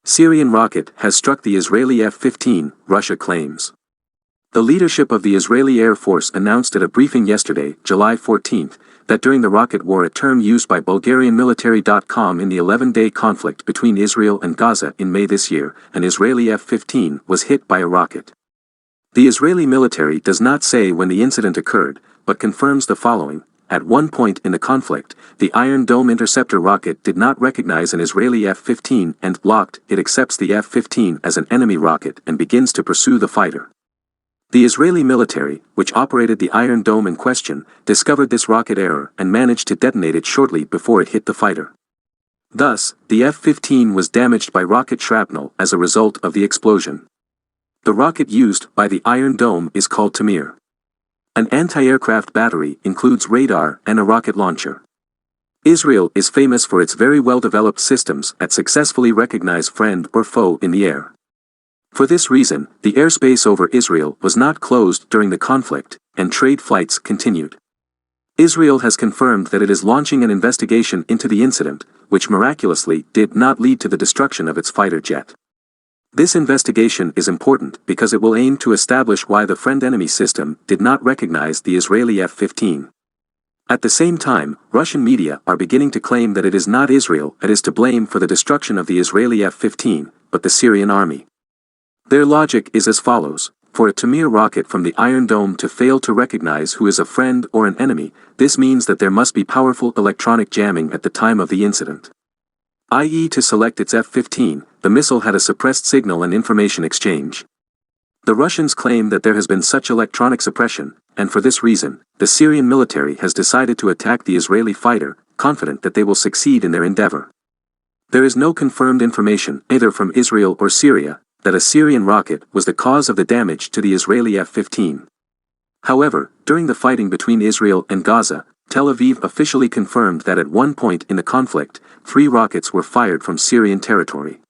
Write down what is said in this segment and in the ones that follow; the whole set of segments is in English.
Syrian rocket has struck the Israeli F-15, Russia claims. The leadership of the Israeli Air Force announced at a briefing yesterday, July 14, that during the rocket war, a term used by BulgarianMilitary.com in the 11-day conflict between Israel and Gaza in May this year, an Israeli F-15 was hit by a rocket. The Israeli military does not say when the incident occurred, but confirms the following. At one point in the conflict, the Iron Dome interceptor rocket did not recognize an Israeli F-15 and, locked, it accepts the F-15 as an enemy rocket and begins to pursue the fighter. The Israeli military, which operated the Iron Dome in question, discovered this rocket error and managed to detonate it shortly before it hit the fighter. Thus, the F-15 was damaged by rocket shrapnel as a result of the explosion. The rocket used by the Iron Dome is called Tamir. An anti-aircraft battery includes radar and a rocket launcher. Israel is famous for its very well-developed systems that successfully recognize friend or foe in the air. For this reason, the airspace over Israel was not closed during the conflict, and trade flights continued. Israel has confirmed that it is launching an investigation into the incident, which miraculously did not lead to the destruction of its fighter jet. This investigation is important because it will aim to establish why the friend-enemy system did not recognize the Israeli F-15. At the same time, Russian media are beginning to claim that it is not Israel that is to blame for the destruction of the Israeli F-15, but the Syrian army. Their logic is as follows: for a Tamir rocket from the Iron Dome to fail to recognize who is a friend or an enemy, this means that there must be powerful electronic jamming at the time of the incident. I.e., to select its F-15, the missile had a suppressed signal and information exchange. The Russians claim that there has been such electronic suppression, and for this reason, the Syrian military has decided to attack the Israeli fighter, confident that they will succeed in their endeavor. There is no confirmed information, either from Israel or Syria, that a Syrian rocket was the cause of the damage to the Israeli F-15. However, during the fighting between Israel and Gaza, Tel Aviv officially confirmed that at one point in the conflict, 3 rockets were fired from Syrian territory.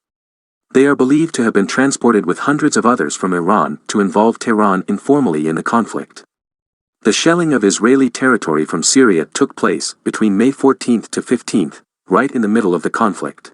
They are believed to have been transported with hundreds of others from Iran to involve Tehran informally in the conflict. The shelling of Israeli territory from Syria took place between May 14 to 15, right in the middle of the conflict.